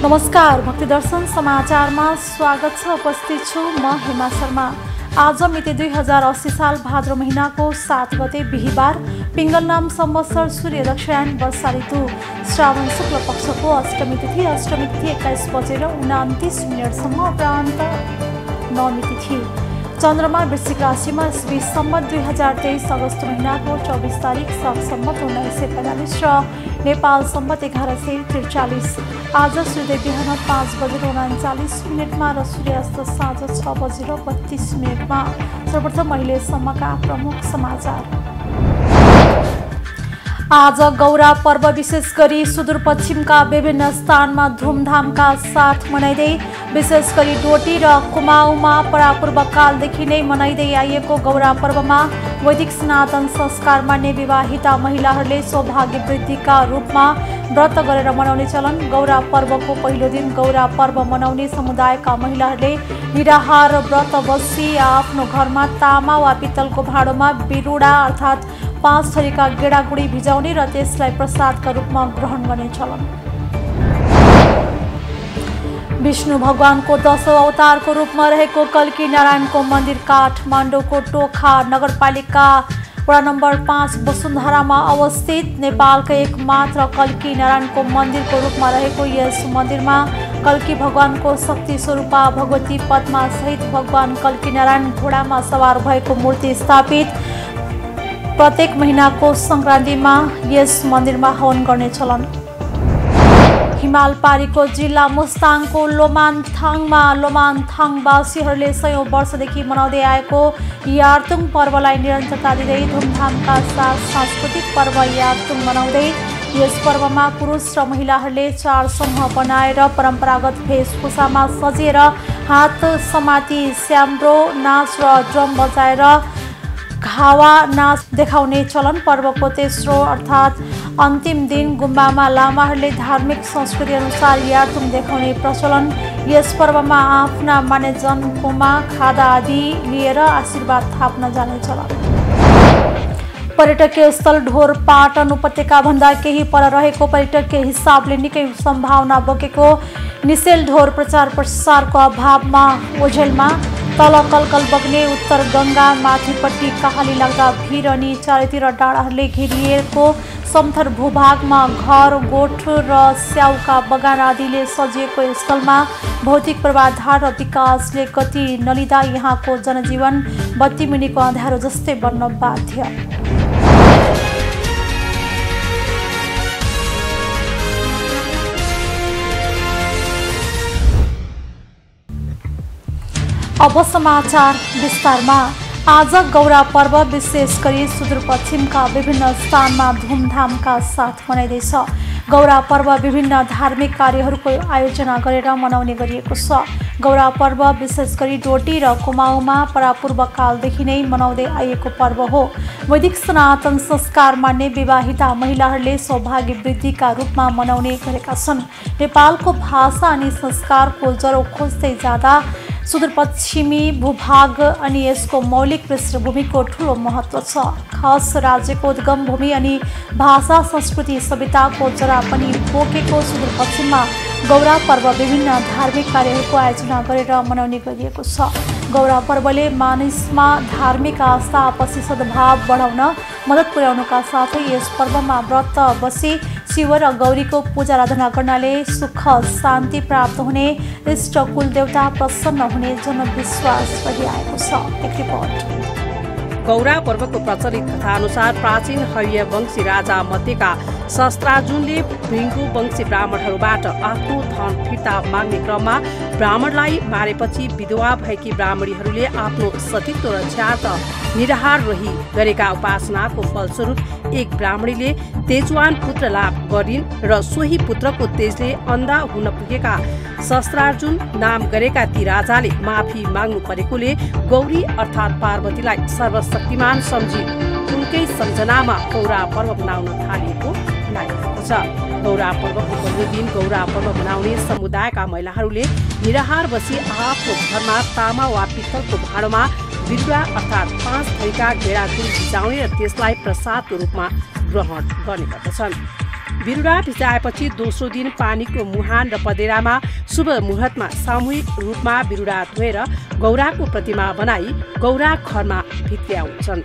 नमस्कार, भक्तिदर्शन समाचारमा स्वागत छ। उपस्थित छु म हेमा शर्मा। आज मिति 2080 साल भाद्र महिनाको 7 गते बिहीबार, पिङ्गल नाम संवत्सर सूर्य दक्षिणायन वर्षा ऋतु श्रावण शुक्ल पक्षको अष्टमी तिथि 21 बजेर 29 मिनटसम्म उपरान्त नवमी तिथि। चन्द्रमा वृश्चिक राशिमा इस्वी सम्मत 2023 अगस्त महिनाको 24 तारिक सम्मत 1945 र नेपाल सम्मत 1143। आज सूर्योदय बिहान 5 बजेर 39 र सूर्यास्त साँझ 6 बजेर 32 सर्वप्रथम अहिलेसम्मका प्रमुख समाचार। आज गौरा पर्व विशेष गरी सुदूरपश्चिमका विभिन्न स्थानमा धुमधामका साथ मनाइँदै, विशेष गरी डोटी र कुमाऊमा परापूर्व कालदेखि नै मनाइँदै आइएको गौरा पर्वमा वैदिक सनातन संस्कार मान्ने विवाहिता महिलाहरूले सौभाग्य वृद्धिका रूपमा व्रत गरेर मनाउने चलन। गौरा पर्वको पहिलो दिन गौरा पर्व मनाउने समुदायका महिलाहरूले निराहार व्रत बसी आफ्नो घरमा तामा वा पित्तलको भाँडोमा बिरुडा अर्थात् 5 थरीका गेडागुडी भिजाउने र त्यसलाई प्रसादका रूपमा ग्रहण गर्ने चलन। विष्णु भगवानको 10औं अवतारको रूपमा रहेको कल्की नारायणको मन्दिर काठमाडौँको टोखा नगरपालिका वडा नम्बर 5 वसुन्धरामा अवस्थित नेपालका एकमात्र कल्की नारायणको मन्दिरको रूपमा रहेको यस मन्दिरमा कल्की भगवानको शक्ति स्वरूपा भगवती पद्मा सहित भगवान कल्की नारायण घोडामा सवार भएको मूर्ति स्थापित। प्रत्येक महिनाको संक्रान्तिमा यस मन्दिरमा हवन गर्ने चलन। हिमालपारीको जिल्ला मुस्ताङको लोमान्थाङमा लोमान्थाङवासीहरूले सयौं वर्षदेखि मनाउँदै आएको यार्तुङ पर्वलाई निरन्तरता दिँदै धुमधामका साथ सांस्कृतिक पर्व यार्तुङ मनाउँदै यस पर्वमा पुरुष र महिलाहरूले 4 समूह बनाएर परम्परागत वेशभूषामा सजिएर हात समाती स्याम्ब्रो नाच र ड्रम बजाएर घावा नाच देखाउने चलन। पर्वको तेस्रो अर्थात् अन्तिम दिन गुम्बामा लामाहरूले धार्मिक संस्कृति अनुसार यार्तुङ देखाउने प्रचलन। यस पर्वमा आफ्ना मान्यजनको खादा आदि लिएर आशीर्वाद थाप्न जाने चलन। पर्यटकीय स्थल ढोरपाटन उपत्यका भन्दा केही पर रहेको पर्यटकीय हिसाबले निकै सम्भावना बोकेको निसेल ढोर प्रचार प्रसारको अभावमा ओझेलमा तल कलकल बग्ने उत्तर गङ्गा माथिपट्टि कहाली लाग्दा भिर अनि चारैतिर डाँडाहरूले घेरिएको समथर भूभागमा घर गोठ र स्याउका बगान आदिले सजिएको स्थलमा भौतिक पूर्वाधार र विकासले गति नलिँदा यहाँको जनजीवन बत्ती मुनिको अँध्यारो जस्तै बन्न बाध्य। अब समाचार विस्तारमा। आज गौरा पर्व विशेष गरी सुदूरपश्चिमका विभिन्न स्थानमा धुमधामका साथ मनाइँदैछ। गौरा पर्व विभिन्न धार्मिक कार्यहरूको आयोजना गरेर मनाउने गरिएको छ। गौरा पर्व विशेष गरी डोटी र कुमाऊमा परापूर्व कालदेखि नै मनाउँदै आइएको पर्व हो। वैदिक सनातन संस्कार मान्ने विवाहिता महिलाहरूले सौभाग्य वृद्धिका रूपमा मनाउने गरेका छन्। नेपालको भाषा अनि संस्कारको जरो खोज्दै जाँदा सुदूरपश्चिमी भूभाग अनि यसको मौलिक पृष्ठभूमिको ठूलो महत्त्व छ। खास राज्यको उद्गम भूमि अनि भाषा संस्कृति सभ्यताको जरा पनि बोकेको सुदूरपश्चिममा गौरा पर्व विभिन्न धार्मिक कार्यहरूको आयोजना गरेर मनाउने गरिएको छ। गौरा पर्वले मानिसमा धार्मिक आस्था आपसी सद्भाव बढाउन मद्दत पुर्याउनुका साथै यस पर्वमा व्रत बसी शिव र गौरीको पूजा आराधना गर्नाले सुख शान्ति प्राप्त हुने, इष्ट कुलदेवता प्रसन्न हुने जनविश्वास रहिआएको छ। एक रिपोर्ट। गौरा पर्वको प्रचलित कथा अनुसार प्राचीन हर्य वंशी राजा मध्येका शस्त्रार्जुनले भृङ्गु वंशी ब्राह्मणहरूबाट आफ्नो धन फिर्ता माग्ने क्रममा ब्राह्मणलाई मारेपछि विधवा भएकी ब्राह्मणीहरूले आफ्नो सतीत्व रक्षार्थ निराहार रही गरेका उपासनाको फलस्वरूप एक ब्राह्मणीले तेजवान पुत्र लाभ गरिन् र सोही पुत्रको तेजले अन्धा हुन पुगेका शस्त्रार्जुन नाम गरेका ती राजाले माफी माग्नु परेकोले गौरी अर्थात् पार्वतीलाई सर्वशक्तिमान सम्झी उनकै सम्झनामा गौरा पर्व मनाउन थालिएको जनाइएको छ। गौरा पर्वको पहिलो दिन गौरा पर्व मनाउने समुदायका महिलाहरूले निराहार बसी आफ्नो घरमा तामा वा पित्तलको भाँडोमा बिरुवा अर्थात् 5 थरीका गेडागुडी भिजाउने र त्यसलाई प्रसादको रूपमा ग्रहण गर्ने गर्दछन्। बिरुवा भिजाएपछि दोस्रो दिन पानीको मुहान र पदेरामा शुभ मुहुर्तमा सामूहिक रूपमा बिरुवा धोएर गौराको प्रतिमा बनाई गौरा घरमा भित्र्याउँछन्।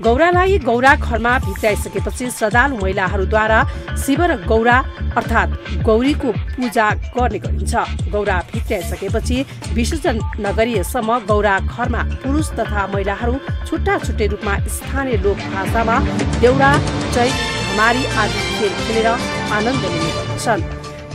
गौरालाई गौरा घरमा भित्र्याइसकेपछि श्रद्धालु महिलाहरूद्वारा शिव र गौरा अर्थात् गौरीको पूजा गर्ने गरिन्छ। गौरा भित्र्याइसकेपछि विसर्जन नगरिएसम्म गौरा घरमा पुरुष तथा महिलाहरू छुट्टा छुट्टै रूपमा स्थानीय लोक भाषामा देउडा, चैत, धमारी आदि खेल खेलेर आनन्द लिने गर्दछन्।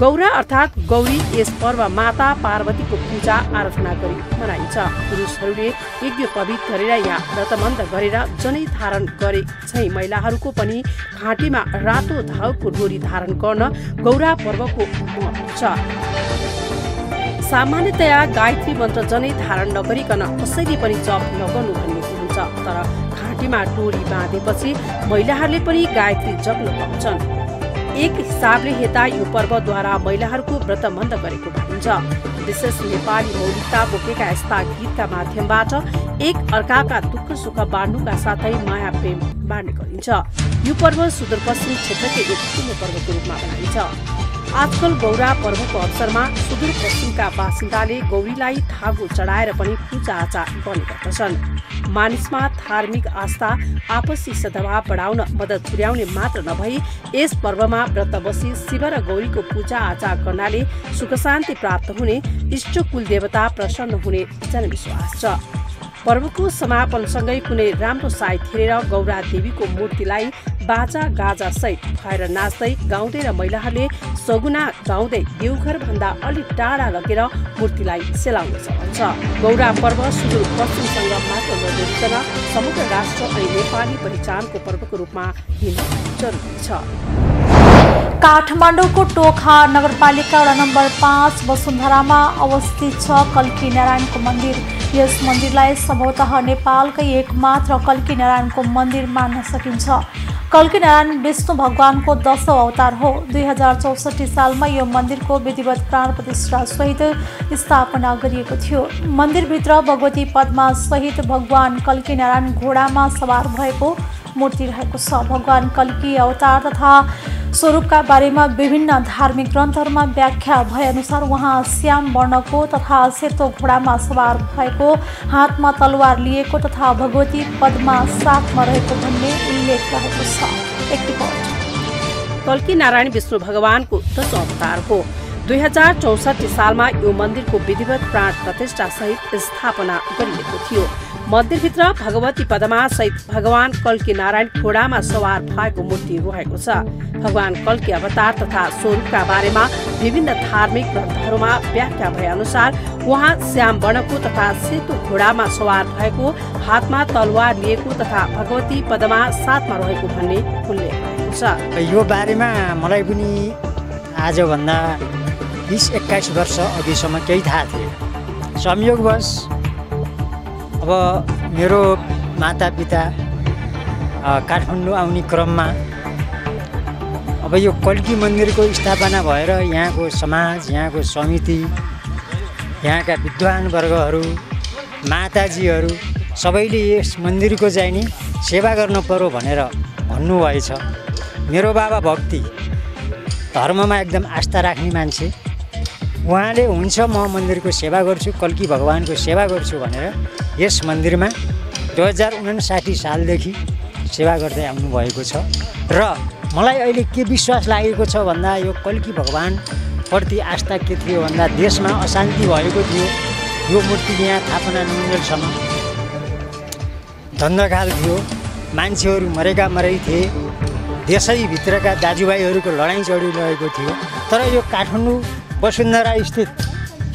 गौरा अर्थात् गौरी यस पर्व माता पार्वतीको पूजा आराधना गरी मनाइन्छ। पुरुषहरूले यज्ञोपवीत गरेर या व्रतबन्ध गरेर जनै धारण गरे झैँ महिलाहरूको पनि घाँटीमा रातो धाउको डोरी धारण गर्न गौरा पर्वको महत्त्व छ। सामान्यतया गायत्री मन्त्र जनै धारण नगरिकन कसैले पनि जप नगर्नु भनिएको हुन्छ। तर घाँटीमा डोरी बाँधेपछि महिलाहरूले पनि गायत्री जप्न पाउँछन्। एक हिसाबले हेर्दा यो पर्वद्वारा महिलाहरूको व्रतबन्ध गरेको भनिन्छ। विशेष नेपाली मौलिकता बोकेका यस्ता गीतका माध्यमबाट एक अर्काका दुःख सुख बाँड्नुका साथै माया प्रेम बाँड्ने गरिन्छ। यो पर्व सुदूरपश्चिम क्षेत्रकै एक ठुलो पर्वको रूपमा मनाइन्छ। आजकल गौरा पर्वको अवसरमा सुदूरपश्चिमका बासिन्दाले गौरीलाई धागो चढाएर पनि पूजाआजा गर्ने गर्दछन्। मानिसमा धार्मिक आस्था, आपसी सद्भाव बढाउन मद्दत पुर्याउने मात्र नभई यस पर्वमा व्रत बसी शिव र गौरीको पूजा आजा गर्नाले सुख शान्ति प्राप्त हुने, इष्ट कुल देवता प्रसन्न हुने जनविश्वास छ। पर्वको समापनसँगै कुनै राम्रो साइत हेरेर गौरा देवीको मूर्तिलाई बाजा गाजा सहित भएर नाच्दै गाउँदै र महिलाहरूले सगुना गाउँदै देवघर भन्दा अलि टाढा लगेर मूर्तिलाई सेलाउने चलन छ। गौरा पर्व सुदूरपश्चिमसँग मात्र नजोडिकन समग्र राष्ट्र अनि नेपाली पहिचानको पर्वको रूपमा लिन जरुरी छ। काठमाडौँको टोखा नगरपालिका वडा नम्बर 5 वसुन्धरामा अवस्थित छ कल्की नारायणको मन्दिर। यस मन्दिरलाई सम्भवतः नेपालकै एकमात्र कल्की नारायणको मन्दिर मान्न सकिन्छ। कल्की नारायण विष्णु भगवानको 10औं अवतार हो। 2064 सालमा यो मन्दिरको विधिवत प्राण प्रतिष्ठा सहित स्थापना गरिएको थियो। मन्दिरभित्र भगवती पद्मा सहित भगवान कल्की नारायण घोडामा सवार भएको मूर्ति रहेको छ। भगवान कल्की अवतार तथा स्वरूपका बारेमा विभिन्न धार्मिक ग्रन्थहरूमा व्याख्या भए अनुसार उहाँ श्याम वर्णको तथा सेतो घोडामा सवार भएको, हातमा तलवार लिएको तथा भगवती पद्मा साथमा रहेको भन्ने उल्लेख रहेको छ। एक रिपोर्ट। कल्की नारायण विष्णु भगवानको 10औं अवतार हो। 2064 सालमा यो मन्दिरको विधिवत प्राण प्रतिष्ठा सहित स्थापना गरिएको थियो। मन्दिरभित्र भगवती पद्मा सहित भगवान कल्की नारायण घोडामा सवार भएको मूर्ति रहेको छ। भगवान कल्की अवतार तथा स्वरूपका बारेमा विभिन्न धार्मिक ग्रन्थहरूमा व्याख्या भए अनुसार उहाँ श्याम वर्णको तथा सेतो घोडामा सवार भएको, हातमा तलवार लिएको तथा भगवती पद्मा साथमा रहेको भन्ने उल्लेख रहेको छ। यो बारेमा मलाई पनि आजभन्दा 20-21 वर्ष अघिसम्म केही थाहा थिएन। संयोगवश अब मेरो मातापिता काठमाडौँ आउने क्रममा अब यो कल्की मन्दिरको स्थापना भएर यहाँको समाज, यहाँको समिति, यहाँका विद्वान वर्गहरू, माताजीहरू सबैले यस मन्दिरको चाहिँ नि सेवा गर्नु पर्यो भनेर भन्नुभएछ। मेरो बाबा भक्ति धर्ममा एकदम आस्था राख्ने मान्छे, उहाँले हुन्छ म मन्दिरको सेवा गर्छु, कल्की भगवानको सेवा गर्छु भनेर यस मन्दिरमा 2059 सालदेखि सेवा गर्दै आउनुभएको छ। र मलाई अहिले के विश्वास लागेको छ भन्दा यो कल्की भगवानप्रति आस्था के थियो भन्दा देशमा अशान्ति भएको थियो। यो मूर्ति यहाँ स्थापना नहुन्जेलसम्म धन्धकाल थियो, मान्छेहरू मरेका मरै थिए, देशैभित्रका दाजुभाइहरूको लडाइँ चढिरहेको थियो। तर यो काठमाडौँ वसुन्धरा स्थित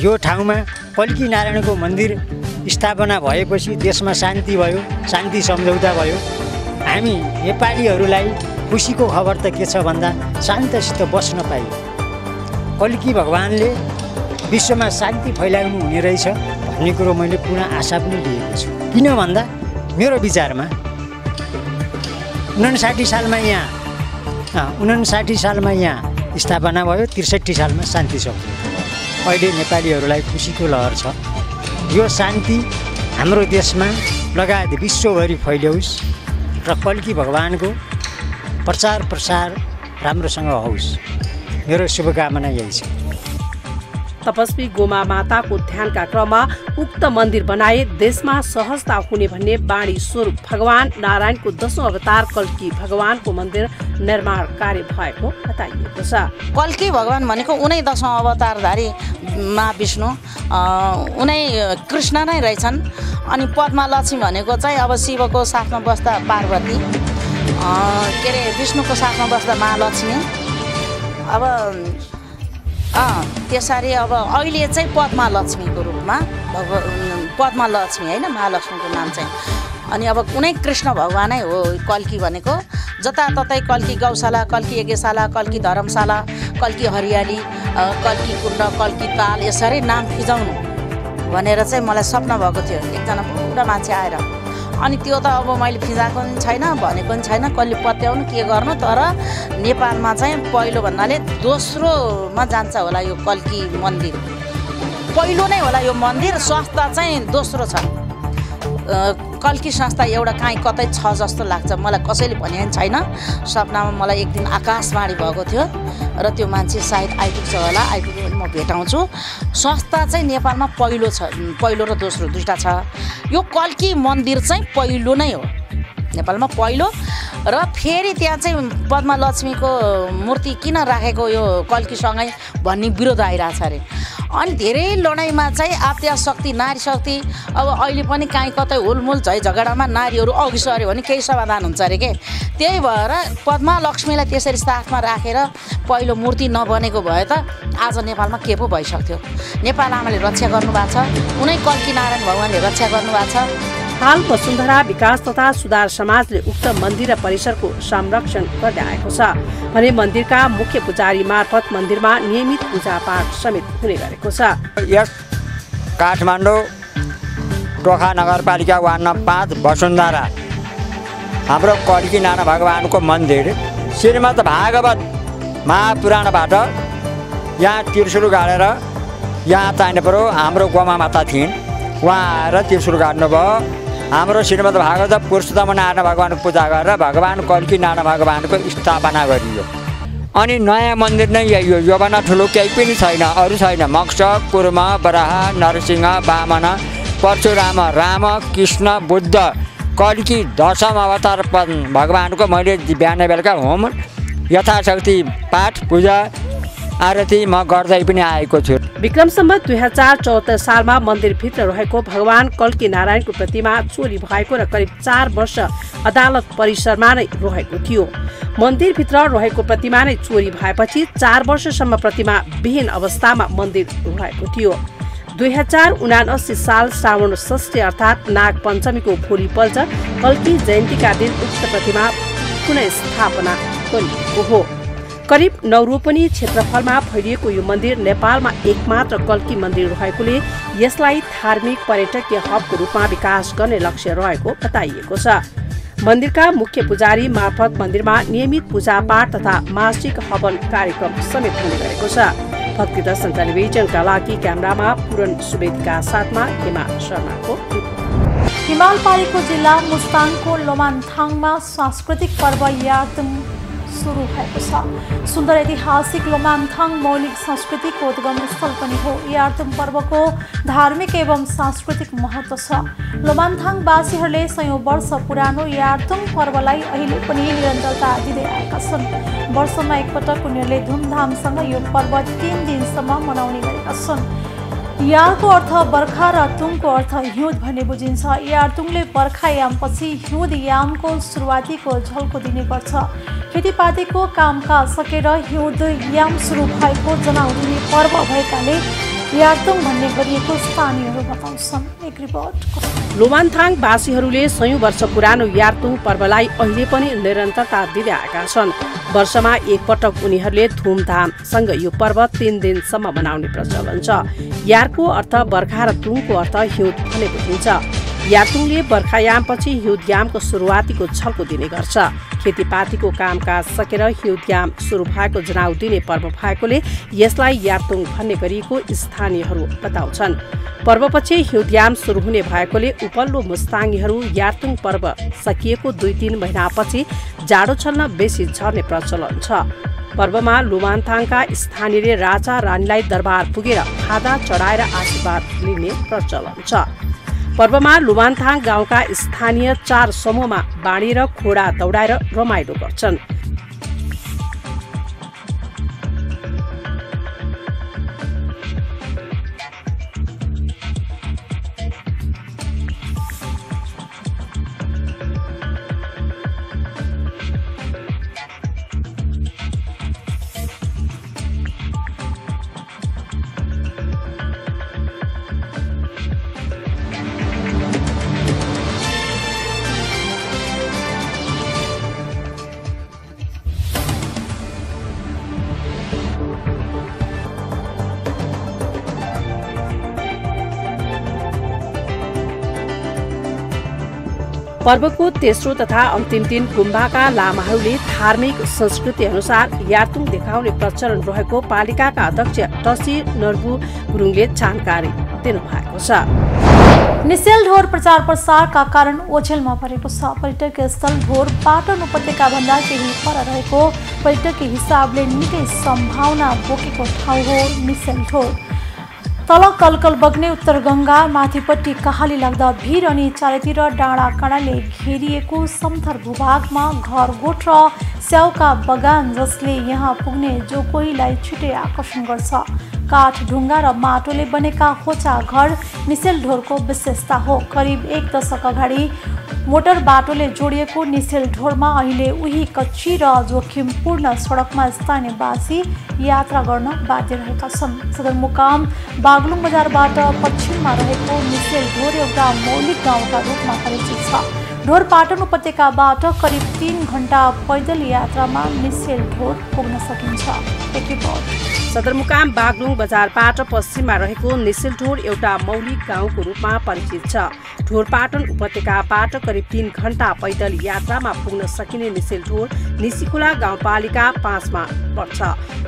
यो ठाउँमा कल्की नारायणको मन्दिर स्थापना भएपछि देशमा शान्ति भयो, शान्ति सम्झौता भयो। हामी नेपालीहरूलाई खुसीको खबर त के छ भन्दा शान्तसित बस्न पाइयो। कल्की भगवानले विश्वमा शान्ति फैलाउनु हुने रहेछ भन्ने कुरो मैले पुनः आशा पनि लिएको छु। किन भन्दा मेरो विचारमा 59 सालमा यहाँ स्थापना भयो, 63 सालमा शान्ति सम्झौता भयो। अहिले नेपालीहरूलाई खुसीको लहर छ। यो शान्ति हाम्रो देशमा लगायत विश्वभरि फैलियोस् र कल्की भगवानको प्रचार प्रसार राम्रोसँग होस्, मेरो शुभकामना यही छ। तपस्वी गोमा माताको ध्यानका क्रममा उक्त मन्दिर बनाए देशमा सहजता हुने भन्ने बाणी स्वरूप भगवान नारायणको 10औं अवतार कल्की भगवानको मन्दिर निर्माण कार्य भएको बताइएको छ। कल्की भगवान भनेको उनै 10औं अवतारधारी महाविष्णु, उनै कृष्ण नै रहेछन्। अनि पद्मा लक्ष्मी भनेको चाहिँ अब शिवको साथमा बस्दा पार्वती, के अरे विष्णुको साथमा बस्दा महालक्ष्मी। अब त्यसरी अब अहिले चाहिँ पद्मा लक्ष्मीको रूपमा पद्मा लक्ष्मी होइन, महालक्ष्मीको नाम चाहिँ। अनि अब कुनै कृष्ण भगवानै हो कल्की भनेको। जताततै कल्की गौशाला, कल्की यज्ञशाला, कल्की धर्मशाला, कल्की हरियाली, कल्की कुण्ड, कल्की ताल, यसरी नाम फिजाउनु भनेर चाहिँ मलाई सपना भएको थियो एकजना बुढा मान्छे आएर। अनि त्यो त अब मैले फिजाएको पनि छैन, भनेको पनि छैन, कसले पत्याउनु के गर्नु। तर नेपालमा चाहिँ पहिलो भन्नाले दोस्रोमा जान्छ होला यो कल्की मन्दिर, पहिलो नै होला यो मन्दिर। संस्था चाहिँ दोस्रो छ, कल्की संस्था एउटा काहीँ कतै छ जस्तो लाग्छ मलाई, कसैले भने छैन। सपनामा मलाई एक दिन आकाशवाणी भएको थियो र त्यो मान्छे सायद आइपुग्छ होला, आइपुग्यो भने म भेटाउँछु। संस्था चाहिँ नेपालमा पहिलो छ, पहिलो र दोस्रो दुईवटा छ। यो कल्की मन्दिर चाहिँ पहिलो नै हो नेपालमा, पहिलो। र फेरि त्यहाँ चाहिँ पद्मा लक्ष्मीको मूर्ति किन राखेको यो कल्कीसँगै भन्ने विरोध आइरहेछ अरे। अनि धेरै लडाइँमा चाहिँ आत्या शक्ति, नारी शक्ति, अब अहिले पनि काहीँ कतै हुलमुल झै झगडामा नारीहरू अघि सर्यो भने केही समाधान हुन्छ अरे के। त्यही भएर पद्मा लक्ष्मीलाई त्यसरी साथमा राखेर पहिलो मूर्ति नबनेको भए त आज नेपालमा के पो भइसक्थ्यो। नेपाल आमाले रक्षा गर्नुभएको छ, उनै कल्की नारायण भगवानले रक्षा गर्नुभएको छ। हाल वसुन्धरा विकास तथा सुधार समाजले उक्त मन्दिर र परिसरको संरक्षण गर्दै आएको छ भने मन्दिरका मुख्य पुजारी मार्फत मन्दिरमा नियमित पूजापाठ समेत हुने गरेको छ। यस काठमाडौँ टोखा नगरपालिका वार्ड नम्बर 5 वसुन्धरा हाम्रो कल्की नारायण भगवानको मन्दिर श्रीमद् भागवत महापुराणबाट यहाँ त्रिशूल गाडेर यहाँ चाहिने पऱ्यो। हाम्रो गोमा माता थिइन्, उहाँ आएर त्रिशूल गाड्नुभयो। हाम्रो श्रीमद् भागवत पुरुषोत्तम नारायण भगवानको पूजा गरेर भगवान कल्की नारायण भगवानको स्थापना गरियो। अनि नयाँ मन्दिर नै यही हो, योभन्दा ठुलो केही पनि छैन, अरू छैन। मक्ष, कुर्म, बराह, नरसिंह, वामन, परशुराम, राम, कृष्ण, बुद्ध, कल्की 10औं अवतार भगवानको मैले बिहान बेलुका होम यथाशक्ति पाठ पूजा आरती म गर्दै पनि आएको छु। विक्रम सम्वत 2074 सालमा मन्दिरभित्र रहेको भगवान कल्की नारायणको प्रतिमा चोरी भएको र करिब 4 वर्ष अदालत परिसरमा नै रहेको थियो। मन्दिरभित्र रहेको प्रतिमा नै चोरी भएपछि 4 वर्षसम्म प्रतिमा विहीन अवस्थामा मन्दिर रहेको थियो। 2079 साल श्रावण षष्ठी अर्थात् नाग पञ्चमीको भोलिपल्ट कल्की जयन्तीका दिन उक्त प्रतिमा पुनः स्थापना गरिएको हो। करिब 9 रोपनी क्षेत्रफलमा फैलिएको यो मन्दिर नेपालमा एकमात्र कल्की मन्दिर रहेकोले यसलाई धार्मिक पर्यटकीय हबको रूपमा विकास गर्ने लक्ष्य रहेको बताइएको छ। मन्दिरका मुख्य पुजारी मार्फत मन्दिरमा नियमित पूजापाठ तथा मासिक हवन कार्यक्रम समेत हुने गरेको छ। भक्ति दर्शन टेलिभिजनका लागि क्यामेरामा पूरण सुवेदीका साथमा हेमा शर्माको रिपोर्ट। हिमाल पारेको जिल्ला मुस्ताङको लोमानथाङमा सांस्कृतिक पर्व यार्तुङ सुरु भएको छ। सुन्दर ऐतिहासिक लोमानथाङ मौलिक संस्कृतिको उद्गम स्थल पनि हो। यार्तुङ पर्वको धार्मिक एवं सांस्कृतिक महत्त्व छ। लोमानथाङवासीहरूले सयौं वर्ष पुरानो यार्तुङ पर्वलाई अहिले पनि निरन्तरता दिँदै आएका छन्। वर्षमा एकपटक उनीहरूले धुमधामसँग यो पर्व 3 दिनसम्म मनाउने गरेका छन्। यारको अर्थ बर्खा र तुङको अर्थ हिउँद भन्ने बुझिन्छ। यारतुङले बर्खा यामपछि हिउँद यामको सुरुवातीको झल्को दिने गर्छ। खेतीपातीको कामकाज सकेर हिउँद याम सुरु भएको जनाउने पर्व भएकाले यारतुङ भन्ने गरिएको स्थानीयहरू बताउँछन्। एक रिपोर्ट। लोमानथाङवासीहरूले सयौं वर्ष पुरानो यार्तुङ पर्वलाई अहिले पनि निरन्तरता दिँदै आएका छन्। वर्षमा एकपटक उनीहरूले धुमधामसँग यो पर्व 3 दिनसम्म मनाउने प्रचलन छ। यारको अर्थ बर्खा र तुङको अर्थ हिउँद भन्ने बुझिन्छ। यातुङले बर्खायामपछि हिउँदयामको सुरुवातीको झल्को दिने गर्छ। खेतीपातीको कामकाज सकेर हिउँदयाम सुरु भएको जनाउ दिने पर्व भएकोले यसलाई यातुङ भन्ने गरिएको स्थानीयहरू बताउँछन्। पर्वपछि हिउँदयाम सुरु हुने भएकोले उपल्लो मुस्ताङीहरू यातुङ पर्व सकिएको 2-3 महिनापछि जाडो छल्न बेसी झर्ने प्रचलन छ। पर्वमा लुमान्थाङका स्थानीयले राजा रानीलाई दरबार पुगेर खादा चढाएर आशीर्वाद लिने प्रचलन छ। पर्वमा लुमान्थाङ गाउँका स्थानीय 4 समूहमा बाँडिएर घोडा दौडाएर रमाइलो गर्छन्। पर्वको तेस्रो तथा अन्तिम दिन गुम्बाका लामाहरूले धार्मिक संस्कृति अनुसार यातुङ देखाउने प्रचलन रहेको पालिकाका अध्यक्ष टसी नर्बु गुरुङले जानकारी दिनुभएको छ। निसेल ढोर प्रचार प्रसारका कारण ओझेलमा परेको छ। पर्यटकीय स्थल ढोर पाटन उपत्यका भन्दा केही पर रहेको पर्यटकीय हिसाबले निकै सम्भावना बोकेको ठाउँ हो निसेल ढोर। तल कलकल बग्ने उत्तर गङ्गा, माथिपट्टि कहाली लाग्दा भिर अनि चारैतिर डाँडा काँडाले घेरिएको समथर भूभागमा घरगोठ र स्याउका बगान जसले यहाँ पुग्ने जो कोहीलाई छिटै आकर्षण गर्छ। काठ, ढुङ्गा र माटोले बनेका होचा घर निसेल ढोरको विशेषता हो। करिब 1 दशक अगाडि मोटर बाटोले जोडिएको निसेल ढोरमा अहिले उही कच्ची र जोखिमपूर्ण सडकमा स्थानीयवासी यात्रा गर्न बाध्य रहेका छन्। सदरमुकाम बागलुङ बजारबाट पश्चिममा रहेको निसेल ढोर एउटा मौलिक गाउँका रूपमा परिचित छ। ढोर पाटन उपत्यकाबाट करिब 3 घण्टा पैदल यात्रामा निसेल ढोर पुग्न सकिन्छ। एक रिपोर्ट। सदरमुकाम बागलुङ बजारबाट पश्चिममा रहेको निसेल ढोर एउटा मौलिक गाउँको रूपमा परिचित छ। ढोरपाटन उपत्यकाबाट करिब 3 घण्टा पैदल यात्रामा पुग्न सकिने निसेल ढोर निसीखोला गाउँपालिका 5 मा पर्छ।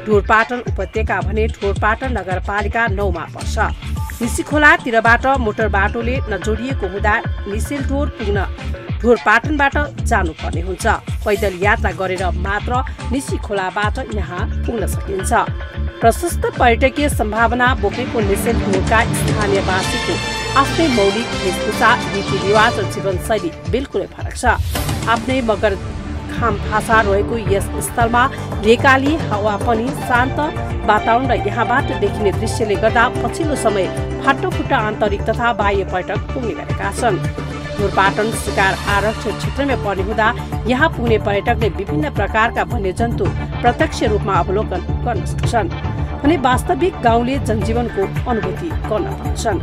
ढोरपाटन उपत्यका भने ढोरपाटन नगरपालिका 9 मा पर्छ। निसीखोलातिरबाट मोटर बाटोले नजोडिएको हुँदा निसेल ढोर पुग्न ढोरपाटनबाट जानुपर्ने हुन्छ। पैदल यात्रा गरेर मात्र निसीखोलाबाट यहाँ पुग्न सकिन्छ। प्रशस्त पर्यटकीय सम्भावना बोकेको निसेल ढोरका स्थानीयवासीको आफ्नै मौलिक वेशभूषा, रीतिरिवाज र जीवनशैली बिल्कुलै फरक छ। आफ्नै मगर खाम भाषा रहेको यस स्थलमा रेकाली हावा पनि शान्त वातावरण र यहाँबाट देखिने दृश्यले गर्दा पछिल्लो समय फाटोफुट्टा आन्तरिक तथा बाह्य पर्यटक पुग्ने गरेका छन्। ढोरपाटन शिकार आरक्षित क्षेत्रमा पर्ने हुँदा यहाँ पुग्ने पर्यटकले विभिन्न प्रकारका वन्यजन्तु प्रत्यक्ष रूपमा अवलोकन गर्न सक्छन् भने वास्तविक गाउँले जनजीवनको अनुभूति गर्न सक्छन्।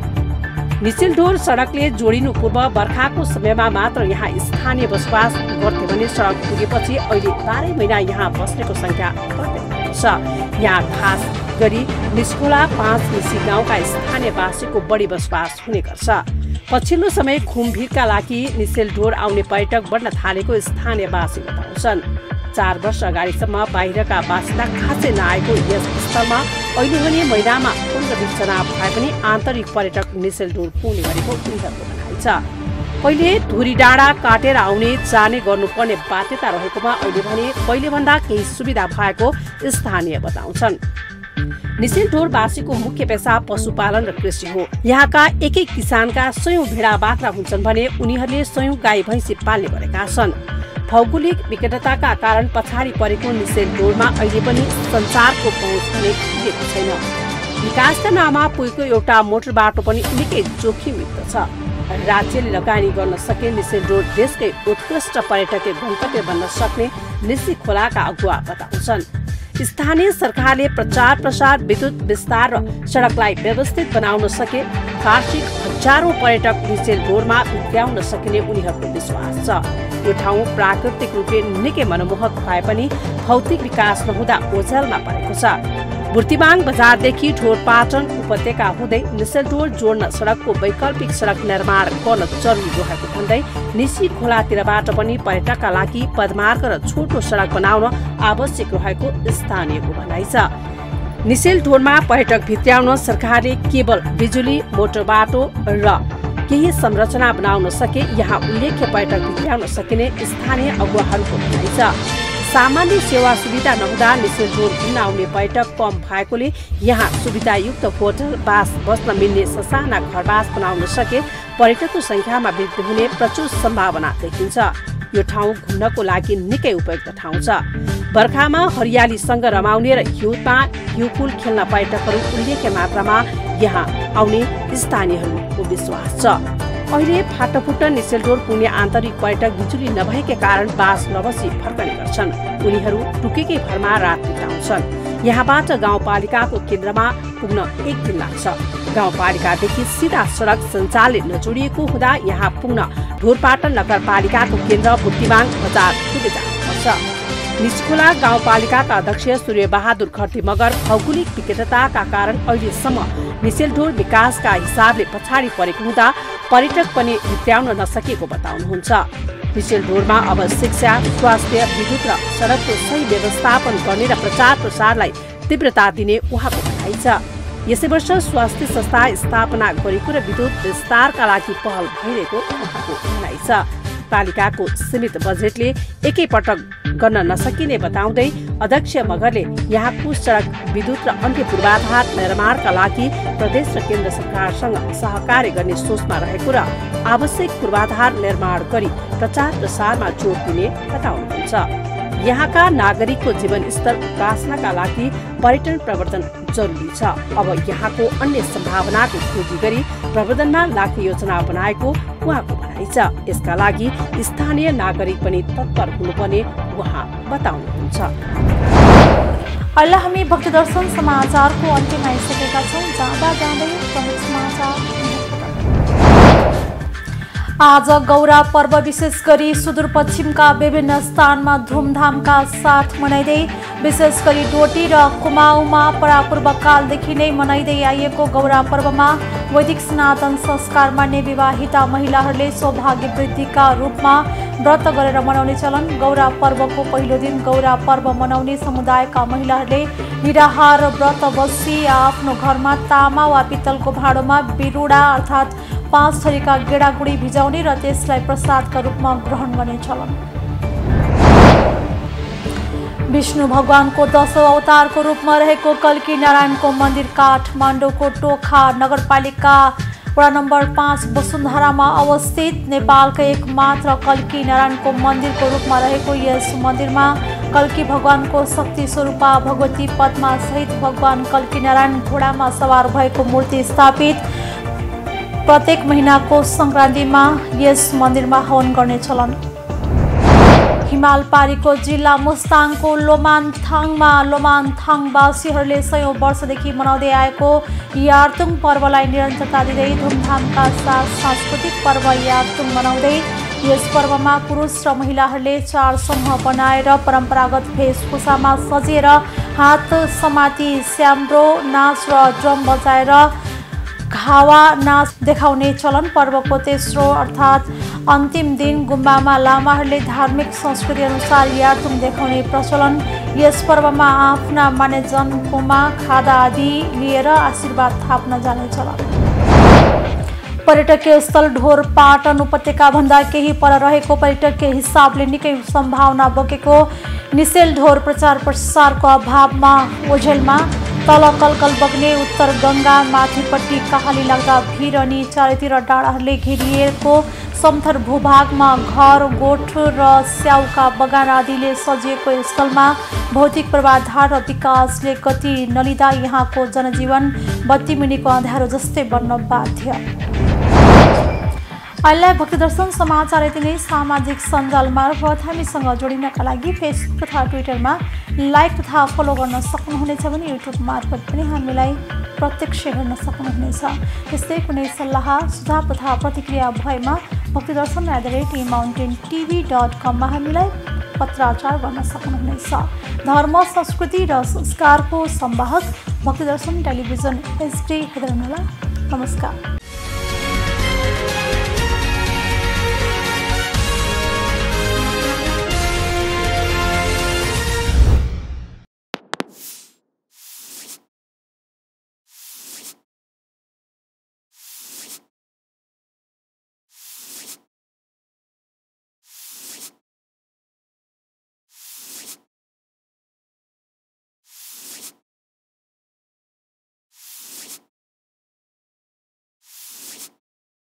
निसेल ढोर सडकले जोडिनु पूर्व बर्खाको समयमा मात्र यहाँ स्थानीय बसोबास गर्थे भने सडक पुगेपछि अहिले 12 महिना यहाँ बस्नेको संख्या बढ्दै छ। यहाँ खास गरी निस्खोला 5 निसी गाउँका स्थानीयवासीको बढी बसोबास हुने गर्छ। पछिल्लो समय घुमभिरका लागि निसेल ढोर आउने पर्यटक बढ्न थालेको स्थानीयवासी बताउँछन्। 4 वर्ष अगाडिसम्म बाहिरका बासिन्दा खासै नआएको यस स्थलमा अहिले भने महिनामा 15-20 जना भए पनि आन्तरिक पर्यटक निसेल ढोर पुग्ने गरेको उनीहरूको भनाइ छ। पहिले धुरी डाँडा काटेर आउने जाने गर्नुपर्ने बाध्यता रहेकोमा अहिले भने पहिलेभन्दा केही सुविधा भएको स्थानीय बताउँछन्। निसेल ढोरवासीको मुख्य पेसा पशुपालन र कृषि हो। यहाँका एक किसानका 100 भेडा बाख्रा हुन्छन् भने उनीहरूले 100 गाई भैँसी पाल्ने गरेका छन्। भौगोलिक विकटताका कारण पछाडि परेको निसेल ढोरमा अहिले पनि सञ्चारको पहुँच भने पुगेको छैन। विकासका नाममा पुगेको एउटा मोटर बाटो पनि निकै जोखिमयुक्त छ। राज्यले लगानी गर्न सके निसेल ढोर देशकै उत्कृष्ट पर्यटकीय गन्तव्य बन्न सक्ने निसीखोलाका अगुवा बताउँछन्। स्थानीय सरकारले प्रचार प्रसार, विद्युत विस्तार र सडकलाई व्यवस्थित बनाउन सके वार्षिक हजारौं पर्यटक निसेल ढोरमा उभ्याउन सकिने उनीहरूको विश्वास छ। यो ठाउँ प्राकृतिक रूपले निकै मनमोहक भए पनि भौतिक विकास नहुँदा ओझेलमा परेको छ। बुर्तिवाङ बजारदेखि ढोरपाटन उपत्यका हुँदै निसेलढोर जोड्न सडकको वैकल्पिक सडक निर्माण गर्न जरुरी रहेको भन्दै निसी खोलातिरबाट पनि पर्यटकका लागि पदमार्ग र छोटो सडक बनाउन आवश्यक रहेको स्थानीयको भनाइ छ। निसेलढोरमा पर्यटक भित्र्याउन सरकारले केवल बिजुली, मोटर बाटो र केही संरचना बनाउन सके यहाँ उल्लेख्य पर्यटक भित्र्याउन सकिने स्थानीय अगुवाहरूको भनाइ छ। सामान्य सेवा सुविधा नहुँदा निसेलढोर घुम्न आउने पर्यटक कम भएकोले यहाँ सुविधायुक्त होटल, बास बस्न मिल्ने ससाना घरबास बनाउन सके पर्यटकको संख्यामा वृद्धि हुने प्रचुर सम्भावना देखिन्छ। यो ठाउँ घुम्नको लागि निकै उपयुक्त ठाउँ छ। बर्खामा हरियालीसँग रमाउने र हिउँदमा हिउँफुल खेल्न पर्यटकहरू उल्लेख्य मात्रामा यहाँ आउने स्थानीयहरूको विश्वास छ। अहिले फाटफुट्ट निसेलढोर पुग्ने आन्तरिक पर्यटक बिजुली नभएकै कारण बास नबसी फर्कने गर्छन्। उनीहरू टुकेकै भरमा रात बिताउँछन्। यहाँबाट गाउँपालिकाको केन्द्रमा पुग्न 1 दिन लाग्छ। गाउँपालिकादेखि सिधा सडक सञ्जालले नजोडिएको हुँदा यहाँ पुग्न ढोरपाटन नगरपालिकाको केन्द्र बुर्तिवाङ बजार पुगे जानुपर्छ। निस्खोला गाउँपालिकाका अध्यक्ष सूर्यबहादुर खर्ती मगर भौगोलिक विकटताका कारण अहिलेसम्म निसेलढोर विकासका हिसाबले पछाडि परेको हुँदा पर्यटक पनि भित्र्याउन नसकेको बताउनुहुन्छ। निसेलढोरमा अब शिक्षा, स्वास्थ्य, विद्युत र सडकको सही व्यवस्थापन गर्ने र प्रचार प्रसारलाई तीव्रता दिने उहाँको भनाइ छ। यसै वर्ष स्वास्थ्य संस्था स्थापना गरेको र विद्युत विस्तारका लागि पहल भइरहेको उहाँको भनाइ छ। पालिकाको सीमित बजेटले एकैपटक गर्न नसकिने बताउँदै अध्यक्ष मगरले यहाँको सडक, विद्युत र अन्य पूर्वाधार निर्माणका लागि प्रदेश र केन्द्र सरकारसँग सहकार्य गर्ने सोचमा रहेको र आवश्यक पूर्वाधार निर्माण गरी प्रचार प्रसारमा जोड दिने बताउनुहुन्छ। यहाँका नागरिकको जीवनस्तर उकास्नका लागि पर्यटन प्रवर्धन जरुरी छ। अब यहाँको अन्य सम्भावनाको खोजी गरी प्रवर्धनमा लाग्ने योजना बनाएको उहाँको भनाइ छ। यसका लागि स्थानीय नागरिक पनि तत्पर हुनुपर्ने उहाँ बताउनुहुन्छ। अहिले हामी भक्ति दर्शन समाचारको अन्त्यमा आइसकेका छौँ। जाँदा जाँदै प्रमुख समाचार आज गौरा पर्व विशेष गरी सुदूरपश्चिमका विभिन्न स्थानमा धुमधामका साथ मनाइँदै विशेष गरी डोटी र कुमाऊमा परापूर्वकालदेखि नै मनाइँदै आइएको गौरा पर्वमा वैदिक सनातन संस्कार मान्ने विवाहिता महिलाहरूले सौभाग्य वृद्धिका रूपमा व्रत गरेर मनाउने चलन। गौरा पर्वको पहिलो दिन गौरा पर्व मनाउने समुदायका महिलाहरूले निराहार व्रत बसी आफ्नो घरमा तामा वा पित्तलको भाँडोमा बिरुडा अर्थात् 5 थरीका गेडागुडी भिजाउने र त्यसलाई प्रसादका रूपमा ग्रहण गर्ने चलन। विष्णु भगवानको 10औं अवतारको रूपमा रहेको कल्की नारायणको मन्दिर काठमाडौँको टोखा नगरपालिका वडा नम्बर 5 वसुन्धरामा अवस्थित नेपालका एकमात्र कल्की नारायणको मन्दिरको रूपमा रहेको यस मन्दिरमा कल्की भगवानको शक्ति स्वरूपा भगवती पद्मा सहित भगवान कल्की नारायण घोडामा सवार भएको मूर्ति स्थापित। प्रत्येक महिनाको संक्रान्तिमा यस मन्दिरमा हवन गर्ने चलन। हिमालपारीको जिल्ला मुस्ताङको लोमानथाङमा लोमानथाङवासीहरूले 100औं वर्षदेखि मनाउँदै आएको यार्तुङ पर्वलाई निरन्तरता दिँदै धुमधामका साथ सांस्कृतिक पर्व यार्तुङ मनाउँदै यस पर्वमा पुरुष र महिलाहरूले 4 समूह बनाएर परम्परागत वेशभूषामा सजिएर हात समाती स्याम्ब्रो नाच र ड्रम बजाएर घावा नाच देखाउने चलन। पर्वको तेस्रो अर्थात् अन्तिम दिन गुम्बामा लामाहरूले धार्मिक संस्कृति अनुसार यार्तुङ देखाउने प्रचलन। यस पर्वमा आफ्ना मान्यजनको खादा आदि लिएर आशीर्वाद थाप्न जाने चलन। पर्यटकीय स्थल ढोरपाटन उपत्यका भन्दा केही पर रहेको पर्यटकीय हिसाबले निकै सम्भावना बोकेको निसेलढोर प्रचार प्रसारको अभावमा ओझेलमा तल कलकल बग्ने उत्तर गङ्गा माथिपट्टि कहाली लाग्दा भिर अनि चारैतिर डाँडाहरूले घेरिएको समथर भूभागमा घर, गोठ र स्याउका बगान आदिले सजिएको स्थलमा भौतिक पूर्वाधार र विकासले गति नलिँदा यहाँको जनजीवन बत्ती मिनेको अँध्यारो जस्तै बन्न बाध्य। अहिले भक्ति दर्शन समाचार यति नै। सामाजिक सञ्जाल मार्फत हामीसँग जोडिनका लागि फेसबुक तथा ट्विटरमा लाइक तथा फलो गर्न सक्नुहुनेछ भने युट्युब मार्फत पनि हामीलाई प्रत्यक्ष हेर्न सक्नुहुनेछ। त्यस्तै कुनै सल्लाह सुझाव तथा प्रतिक्रिया भएमा भक्तिदर्शन@mountaintv.com मा हामीलाई पत्राचार गर्न सक्नुहुनेछ। धर्म, संस्कृति र संस्कारको संवाहक भक्तिदर्शन टेलिभिजन HD हेर्नुहोला। नमस्कार।